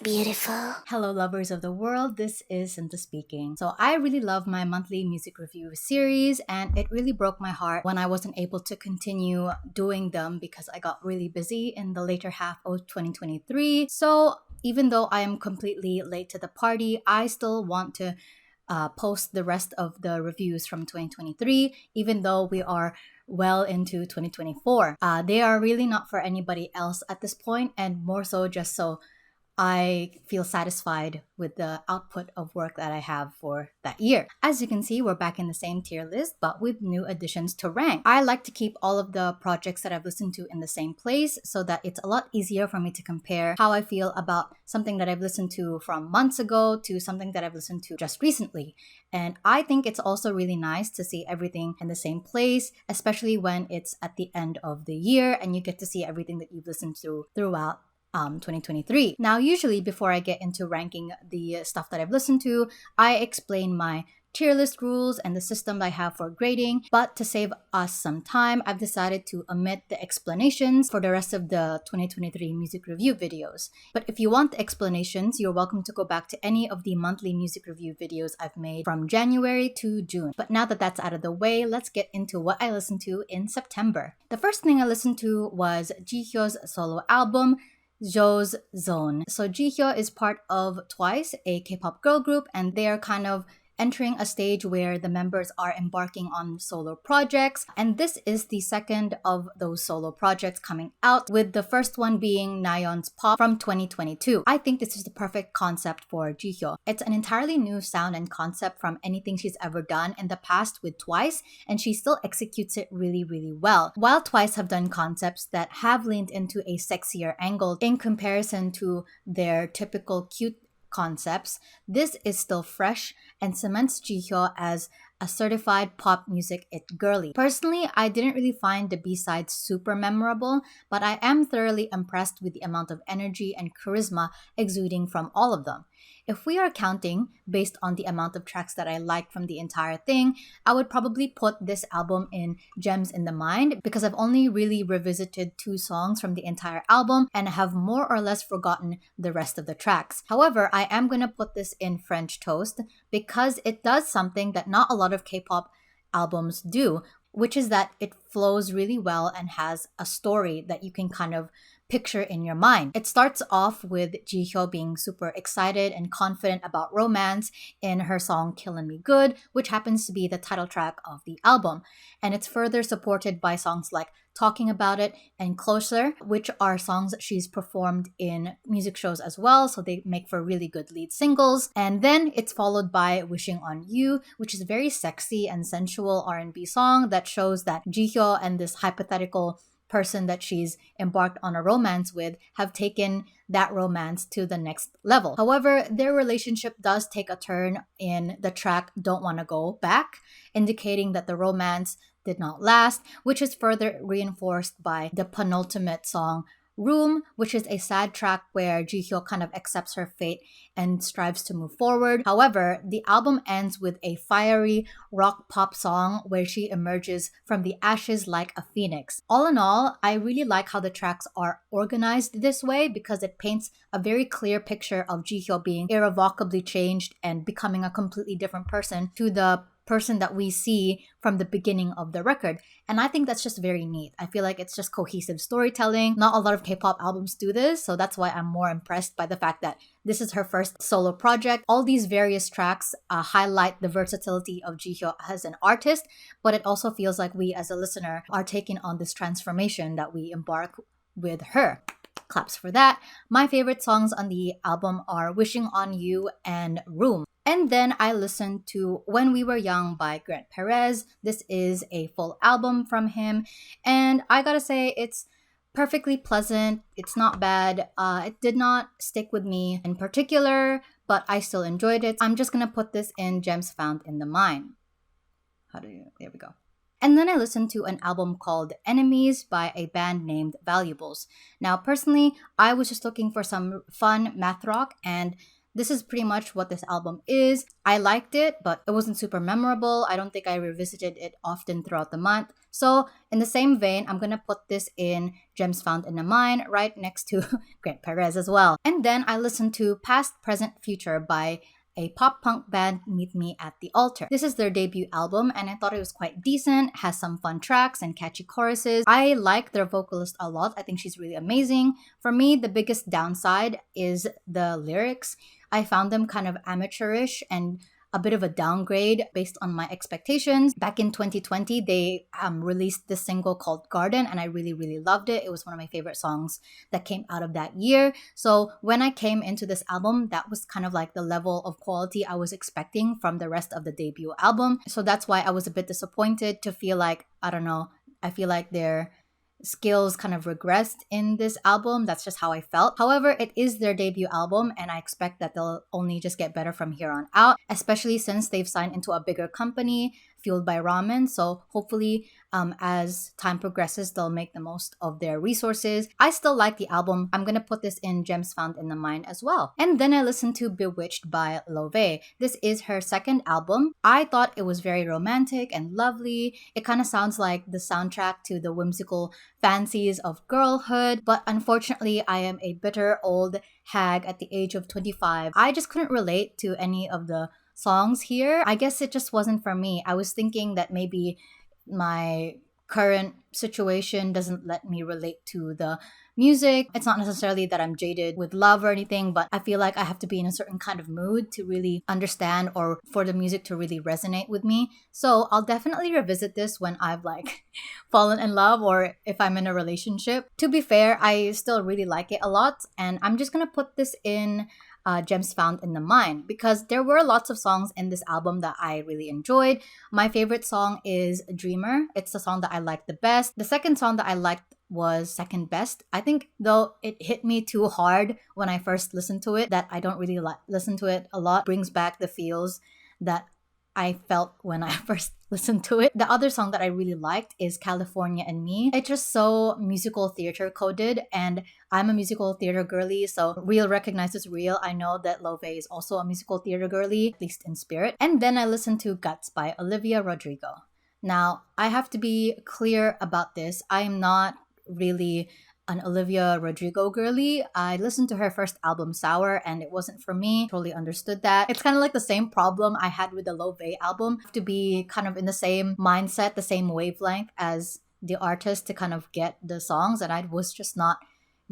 beautiful. Hello lovers of the world, this is Cinta speaking. So I really love my monthly music review series, and it really broke my heart when I wasn't able to continue doing them because I got really busy in the later half of 2023. So even though I am completely late to the party, I still want to post the rest of the reviews from 2023, even though we are well into 2024. They are really not for anybody else at this point, and more so just so I feel satisfied with the output of work that I have for that year. As you can see, we're back in the same tier list, but with new additions to rank. I like to keep all of the projects that I've listened to in the same place so that it's a lot easier for me to compare how I feel about something that I've listened to from months ago to something that I've listened to just recently. And I think it's also really nice to see everything in the same place, especially when it's at the end of the year and you get to see everything that you've listened to throughout 2023. Now, usually before I get into ranking the stuff that I've listened to, I explain my tier list rules and the system I have for grading, but to save us some time, I've decided to omit the explanations for the rest of the 2023 music review videos. But if you want the explanations, you're welcome to go back to any of the monthly music review videos I've made from January to June. But now that that's out of the way, let's get into what I listened to in September. The first thing I listened to was Jihyo's solo album, Jo's Zone. So Jihyo is part of Twice, a K-pop girl group, and they are kind of entering a stage where the members are embarking on solo projects. And this is the second of those solo projects coming out, with the first one being Nayeon's Pop from 2022. I think this is the perfect concept for Jihyo. It's an entirely new sound and concept from anything she's ever done in the past with Twice, and she still executes it really, really well. While Twice have done concepts that have leaned into a sexier angle in comparison to their typical cute concepts, this is still fresh and cements Jihyo as a certified pop music it girly. Personally, I didn't really find the B-sides super memorable, but I am thoroughly impressed with the amount of energy and charisma exuding from all of them. If we are counting based on the amount of tracks that I like from the entire thing, I would probably put this album in Gems in the Mind because I've only really revisited 2 songs from the entire album and have more or less forgotten the rest of the tracks. However, I am going to put this in French Toast because it does something that not a lot of K-pop albums do, which is that it flows really well and has a story that you can kind of picture in your mind. It starts off with Jihyo being super excited and confident about romance in her song Killin' Me Good, which happens to be the title track of the album. And it's further supported by songs like Talking About It and Closer, which are songs that she's performed in music shows as well, so they make for really good lead singles. And then it's followed by Wishing on You, which is a very sexy and sensual R&B song that shows that Jihyo and this hypothetical person that she's embarked on a romance with have taken that romance to the next level. However, their relationship does take a turn in the track Don't Wanna Go Back, indicating that the romance did not last, which is further reinforced by the penultimate song Room, which is a sad track where Jihyo kind of accepts her fate and strives to move forward. However, the album ends with a fiery rock pop song where she emerges from the ashes like a phoenix. All in all, I really like how the tracks are organized this way because it paints a very clear picture of Jihyo being irrevocably changed and becoming a completely different person to the person that we see from the beginning of the record. And I think that's just very neat. I feel like it's just cohesive storytelling. Not a lot of K-pop albums do this, so that's why I'm more impressed by the fact that this is her first solo project. All these various tracks highlight the versatility of Jihyo as an artist, but it also feels like we as a listener are taking on this transformation that we embark with her. Claps for that. My favorite songs on the album are Wishing on You and Room. And then I listened to When We Were Young by Grent Perez. This is a full album from him. And I gotta say, it's perfectly pleasant. It's not bad. It did not stick with me in particular, but I still enjoyed it. I'm just gonna put this in Gems Found in the Mind. There we go. And then I listened to an album called Enemies by a band named Valuables. Now, personally, I was just looking for some fun math rock, and this is pretty much what this album is. I liked it, but it wasn't super memorable. I don't think I revisited it often throughout the month. So in the same vein, I'm gonna put this in Gems Found in the Mind, right next to Grant Perez as well. And then I listened to Past, Present, Future by a pop punk band, Meet Me at the Altar. This is their debut album, and I thought it was quite decent, has some fun tracks and catchy choruses. I like their vocalist a lot. I think she's really amazing. For me, the biggest downside is the lyrics. I found them kind of amateurish and a bit of a downgrade based on my expectations. Back in 2020, they released this single called Garden, and I really, really loved it. It was one of my favorite songs that came out of that year. So when I came into this album, that was kind of like the level of quality I was expecting from the rest of the debut album. So that's why I was a bit disappointed to feel like, I don't know, I feel like their skills kind of regressed in this album. That's just how I felt. However, it is their debut album, and I expect that they'll only just get better from here on out, especially since they've signed into a bigger company fueled by ramen. So hopefully as time progresses, they'll make the most of their resources. I still like the album. I'm gonna put this in Gems Found in the Mind as well. And then I listened to Bewitched by Laufey. This is her second album. I thought it was very romantic and lovely. It kind of sounds like the soundtrack to the whimsical fancies of girlhood, but unfortunately I am a bitter old hag at the age of 25. I just couldn't relate to any of the songs here. I guess it just wasn't for me. I was thinking that maybe my current situation doesn't let me relate to the music. It's not necessarily that I'm jaded with love or anything, but I feel like I have to be in a certain kind of mood to really understand or for the music to really resonate with me. So I'll definitely revisit this when I've like fallen in love or if I'm in a relationship. To be fair, I still really like it a lot, and I'm just gonna put this in Gems Found in the Mind because there were lots of songs in this album that I really enjoyed. My favorite song is Dreamer. It's the song that I liked the best. The second song that I liked was Second Best. I think though it hit me too hard when I first listened to it that I don't really listen to it a lot. Brings back the feels that I felt when I first listened to it. The other song that I really liked is California and Me. It's just so musical theater coded, and I'm a musical theater girly, so real recognizes real. I know that Laufey is also a musical theater girly, at least in spirit. And then I listened to Guts by Olivia Rodrigo. Now, I have to be clear about this. I am not really an Olivia Rodrigo girly. I listened to her first album, Sour, and it wasn't for me. Totally understood that. It's kind of like the same problem I had with the Laufey album. I have to be kind of in the same mindset, the same wavelength as the artist to kind of get the songs, and I was just not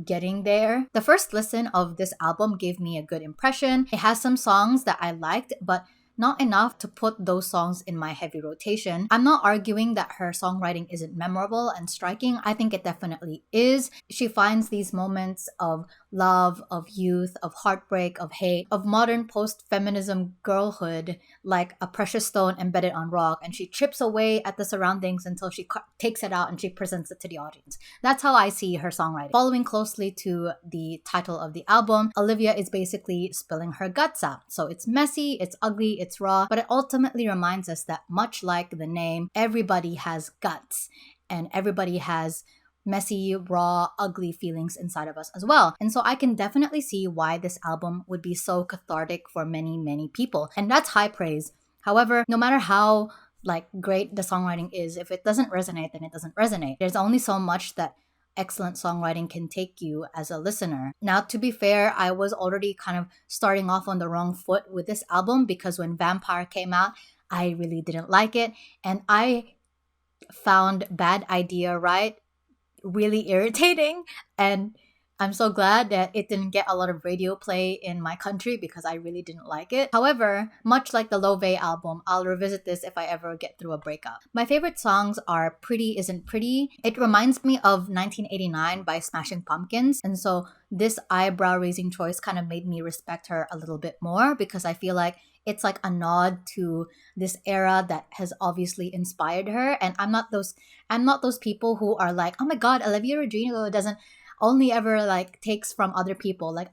getting there. The first listen of this album gave me a good impression. It has some songs that I liked, but not enough to put those songs in my heavy rotation. I'm not arguing that her songwriting isn't memorable and striking. I think it definitely is. She finds these moments of love, of youth, of heartbreak, of hate, of modern post-feminism girlhood like a precious stone embedded on rock, and she chips away at the surroundings until she takes it out and she presents it to the audience. That's how I see her songwriting. Following closely to the title of the album, Olivia is basically spilling her guts out. So it's messy, it's ugly, it's raw, but it ultimately reminds us that much like the name, everybody has guts and everybody has messy, raw, ugly feelings inside of us as well. And so I can definitely see why this album would be so cathartic for many, many people. And that's high praise. However, no matter how like great the songwriting is, if it doesn't resonate, then it doesn't resonate. There's only so much that excellent songwriting can take you as a listener. Now, to be fair, I was already kind of starting off on the wrong foot with this album because when Vampire came out, I really didn't like it. And I found Bad Idea Right really irritating, and I'm so glad that it didn't get a lot of radio play in my country because I really didn't like it. However, much like the Laufey album, I'll revisit this if I ever get through a breakup. My favorite songs are Pretty Isn't Pretty. It reminds me of 1989 by Smashing Pumpkins, and so this eyebrow-raising choice kind of made me respect her a little bit more because I feel like it's like a nod to this era that has obviously inspired her. And I'm not those people who are like, oh my god, Olivia Rodrigo doesn't only ever like takes from other people. Like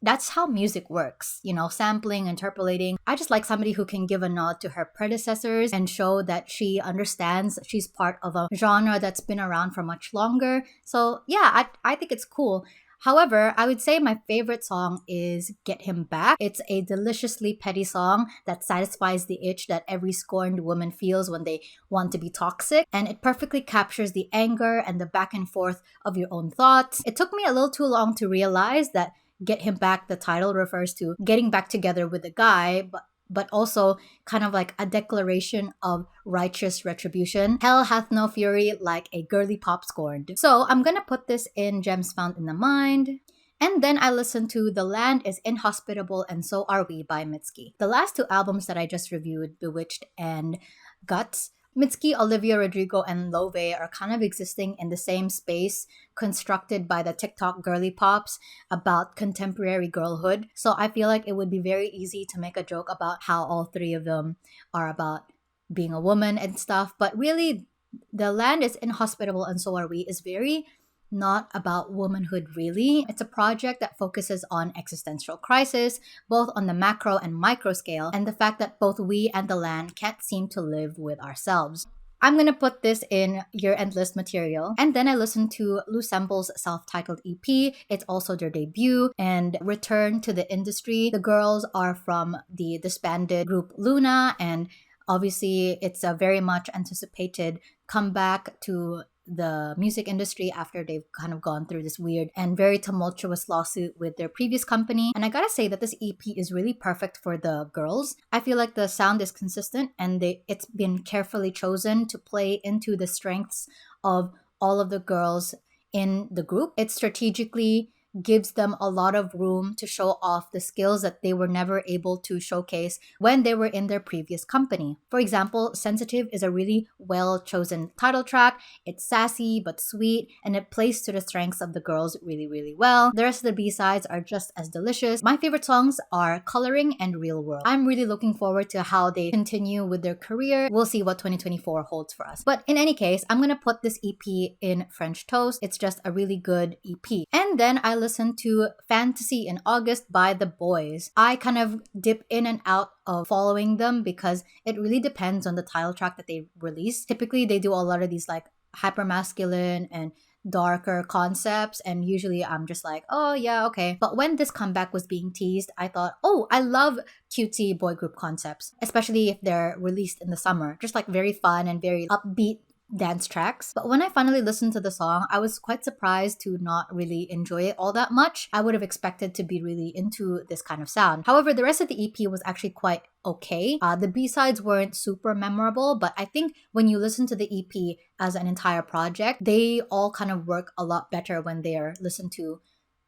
that's how music works, you know, sampling, interpolating. I just like somebody who can give a nod to her predecessors and show that she understands she's part of a genre that's been around for much longer. So yeah, I think it's cool. However, I would say my favorite song is Get Him Back. It's a deliciously petty song that satisfies the itch that every scorned woman feels when they want to be toxic, and it perfectly captures the anger and the back and forth of your own thoughts. It took me a little too long to realize that Get Him Back, the title, refers to getting back together with a guy, but also kind of like a declaration of righteous retribution. Hell hath no fury like a girly pop scorned. So I'm gonna put this in Gems Found in the Mind. And then I listened to The Land is Inhospitable and So Are We by Mitski. The last two albums that I just reviewed, Bewitched and Guts, Mitski, Olivia, Rodrigo, and Laufey are kind of existing in the same space constructed by the TikTok girly pops about contemporary girlhood. So I feel like it would be very easy to make a joke about how all three of them are about being a woman and stuff. But really, The Land is Inhospitable and So Are We is very not about womanhood really. It's a project that focuses on existential crisis, both on the macro and micro scale, and the fact that both we and the land can't seem to live with ourselves. I'm gonna put this in year-end list material. And then I listened to Loosemble's self-titled EP. It's also their debut and return to the industry. The girls are from the disbanded group Luna, and obviously it's a very much anticipated comeback to the music industry after they've kind of gone through this weird and very tumultuous lawsuit with their previous company. And I gotta say that this EP is really perfect for the girls. I feel like the sound is consistent and it's been carefully chosen to play into the strengths of all of the girls in the group. It strategically gives them a lot of room to show off the skills that they were never able to showcase when they were in their previous company. For example, Sensitive is a really well-chosen title track. It's sassy but sweet, and it plays to the strengths of the girls really, really well. The rest of the B-sides are just as delicious. My favorite songs are Coloring and Real World. I'm really looking forward to how they continue with their career. We'll see what 2024 holds for us. But in any case, I'm gonna put this EP in French Toast. It's just a really good EP. And then I listened to Phantasy in August by the Boyz. I kind of dip in and out of following them because it really depends on the title track that they release. Typically, they do a lot of these like hyper-masculine and darker concepts, and usually I'm just like, oh yeah, okay. But when this comeback was being teased, I thought, oh, I love cutesy boy group concepts, especially if they're released in the summer. Just like very fun and very upbeat dance tracks. But when I finally listened to the song, I was quite surprised to not really enjoy it all that much. I would have expected to be really into this kind of sound. However, the rest of the EP was actually quite okay. The B-sides weren't super memorable, but I think when you listen to the EP as an entire project, they all kind of work a lot better when they are listened to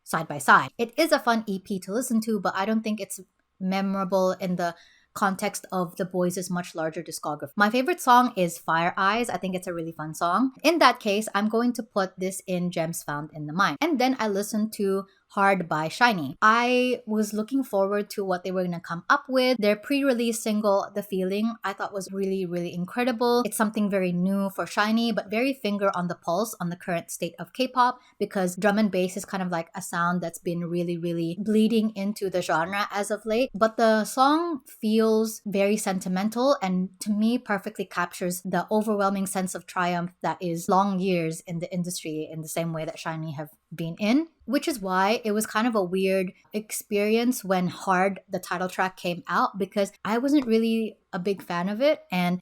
side by side. It is a fun EP to listen to, but I don't think it's memorable in the context of the Boyz' much larger discography. My favorite song is Fire Eyes. I think it's a really fun song. In that case, I'm going to put this in Gems Found in the Mind. And then I listened to Hard by Shinee. I was looking forward to what they were going to come up with. Their pre-release single, The Feeling, I thought was really, really incredible. It's something very new for Shinee, but very finger on the pulse on the current state of K-pop, because drum and bass is kind of like a sound that's been really, really bleeding into the genre as of late. But the song feels very sentimental and to me perfectly captures the overwhelming sense of triumph that is long years in the industry in the same way that Shinee have been in. Which is why it was kind of a weird experience when Hard, the title track, came out, because I wasn't really a big fan of it, and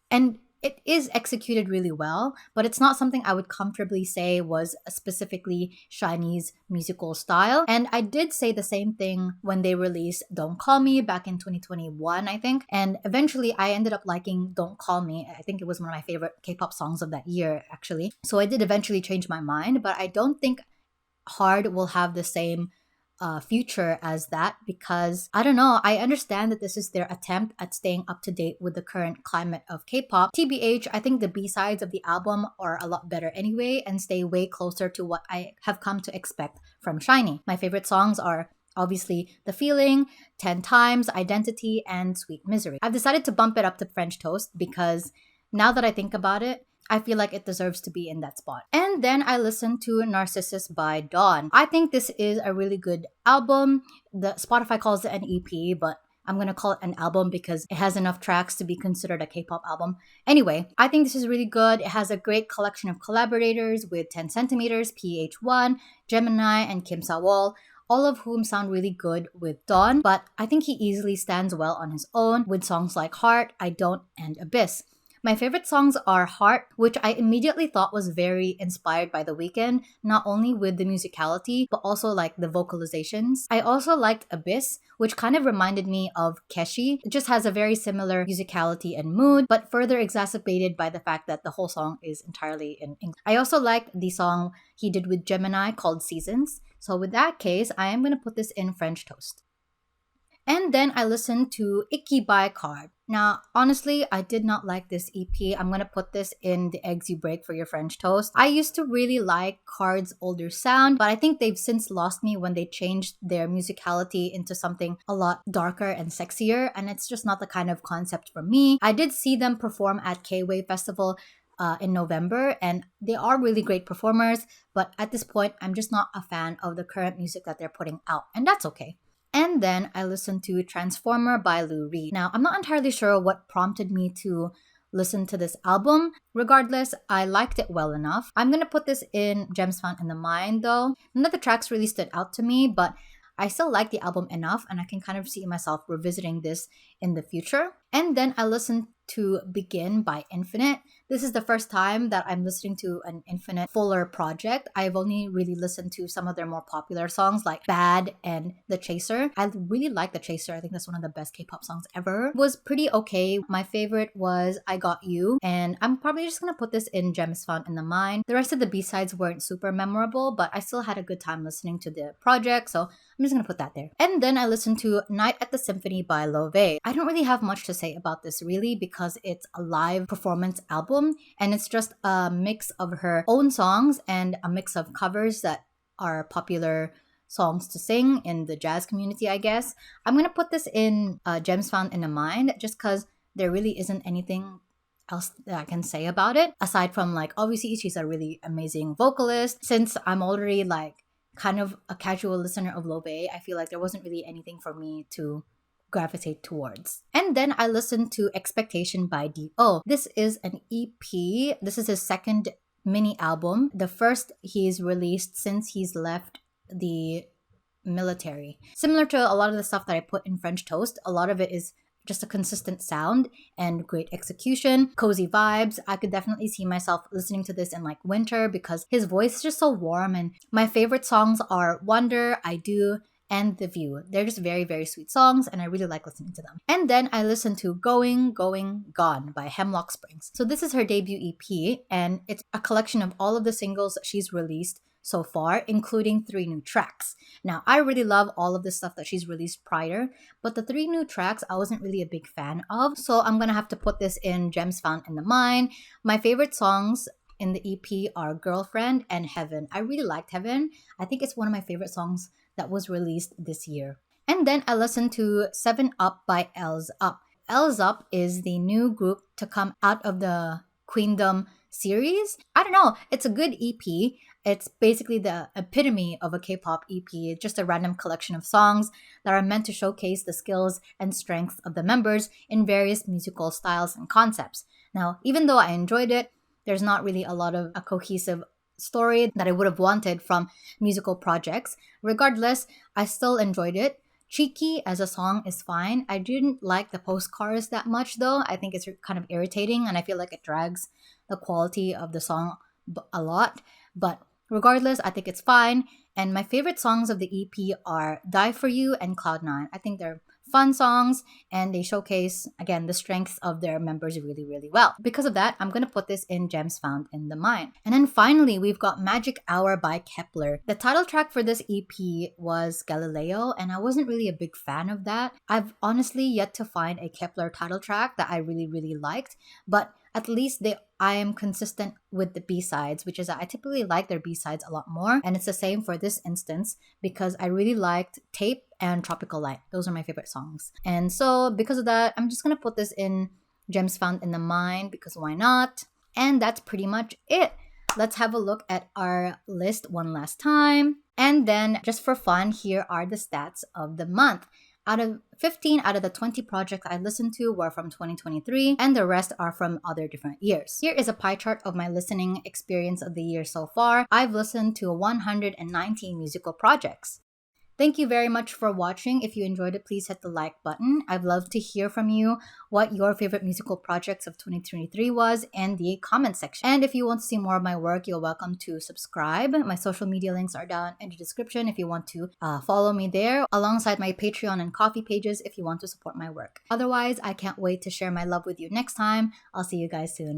it is executed really well, but it's not something I would comfortably say was specifically Shinee's musical style. And I did say the same thing when they released Don't Call Me back in 2021, I think. And eventually I ended up liking Don't Call Me. I think it was one of my favorite K-pop songs of that year, actually. So I did eventually change my mind, but I don't think Hard will have the same future as that, because I don't know, I understand that this is their attempt at staying up to date with the current climate of K-pop. TBH, I think the B-sides of the album are a lot better anyway and stay way closer to what I have come to expect from Shinee. My favorite songs are obviously The Feeling, 10 Times, Identity, and Sweet Misery. I've decided to bump it up to French Toast because now that I think about it, I feel like it deserves to be in that spot. And then I listened to Narcisuss by Dawn. I think this is a really good album. The Spotify calls it an EP, but I'm gonna call it an album because it has enough tracks to be considered a K-pop album. Anyway, I think this is really good. It has a great collection of collaborators with 10 centimeters, PH1, Gemini, and Kim Sa-wol, all of whom sound really good with Dawn, but I think he easily stands well on his own with songs like Heart, I Don't, and Abyss. My favorite songs are Heart, which I immediately thought was very inspired by The Weeknd, not only with the musicality, but also like the vocalizations. I also liked Abyss, which kind of reminded me of Keshi. It just has a very similar musicality and mood, but further exacerbated by the fact that the whole song is entirely in English. I also liked the song he did with Gemini called Seasons. So with that case, I am going to put this in French Toast. And then I listened to Icky by Card. Now, honestly, I did not like this EP. I'm going to put this in the eggs you break for your French toast. I used to really like Card's older sound, but I think they've since lost me when they changed their musicality into something a lot darker and sexier, and it's just not the kind of concept for me. I did see them perform at K-Wave Festival in November, and they are really great performers, but at this point, I'm just not a fan of the current music that they're putting out, and that's okay. And then I listened to Transformer by Lou Reed. Now, I'm not entirely sure what prompted me to listen to this album. Regardless, I liked it well enough. I'm going to put this in Gems Found in the Mind though. None of the tracks really stood out to me, but I still like the album enough and I can kind of see myself revisiting this in the future. And then I listened to Begin by Infinite. This is the first time that I'm listening to an Infinite fuller project. I've only really listened to some of their more popular songs like Bad and The Chaser. I really like The Chaser. I think that's one of the best K-pop songs ever. It was pretty okay. My favorite was I Got You, and I'm probably just gonna put this in Gems Found in the Mind. The rest of the B-sides weren't super memorable, but I still had a good time listening to the project, so I'm just gonna put that there. And then I listened to Night at the Symphony by Laufey. I don't really have much to say about this really because it's a live performance album and it's just a mix of her own songs and a mix of covers that are popular songs to sing in the jazz community, I guess. I'm gonna put this in Gems Found in the Mind just because there really isn't anything else that I can say about it aside from like obviously she's a really amazing vocalist. Since I'm already like kind of a casual listener of Laufey, I feel like there wasn't really anything for me to gravitate towards. And then I listened to Expectation by D.O. This is an EP. This is his second mini album. The first he's released since he's left the military. Similar to a lot of the stuff that I put in French Toast, a lot of it is just a consistent sound and great execution, cozy vibes. I could definitely see myself listening to this in like winter because his voice is just so warm. And my favorite songs are Wonder, I Do, and The View. They're just very, very sweet songs and I really like listening to them. And then I listened to Going, Going, Gone by Hemlocke Springs. So this is her debut EP and it's a collection of all of the singles that she's released so far, including 3 new tracks. Now, I really love all of the stuff that she's released prior, but the 3 new tracks I wasn't really a big fan of, so I'm gonna have to put this in Gems Found in the Mind. My favorite songs in the EP are Girlfriend and Heaven. I really liked Heaven. I think it's one of my favorite songs that was released this year. And then I listened to El7z Up by El7z Up. El7z Up is the new group to come out of the Queendom series. I don't know, it's a good EP. It's basically the epitome of a K-pop EP. It's just a random collection of songs that are meant to showcase the skills and strengths of the members in various musical styles and concepts. Now, even though I enjoyed it, there's not really a lot of a cohesive story that I would have wanted from musical projects. Regardless, I still enjoyed it. Cheeky as a song is fine. I didn't like the postcards that much though. I think it's kind of irritating and I feel like it drags the quality of the song a lot. But regardless, I think it's fine. And my favorite songs of the EP are Die For You and Cloud9. I think they're fun songs and they showcase, again, the strengths of their members really, really well. Because of that, I'm going to put this in Gems Found in the Mind. And then finally, we've got Magic Hour by Kepler. The title track for this EP was Galileo, and I wasn't really a big fan of that. I've honestly yet to find a Kepler title track that I really, really liked, but at least I am consistent with the B-sides, which is that I typically like their B-sides a lot more. And it's the same for this instance because I really liked Tape and Tropical Light. Those are my favorite songs. And so because of that, I'm just going to put this in Gems Found in the Mind because why not? And that's pretty much it. Let's have a look at our list one last time. And then just for fun, here are the stats of the month. 15 out of the 20 projects I listened to were from 2023, and the rest are from other different years. Here is a pie chart of my listening experience of the year so far. I've listened to 119 musical projects. Thank you very much for watching. If you enjoyed it, please hit the like button. I'd love to hear from you what your favorite musical projects of 2023 was in the comment section. And if you want to see more of my work, you're welcome to subscribe. My social media links are down in the description if you want to follow me there, alongside my Patreon and Coffee pages if you want to support my work. Otherwise, I can't wait to share my love with you next time. I'll see you guys soon.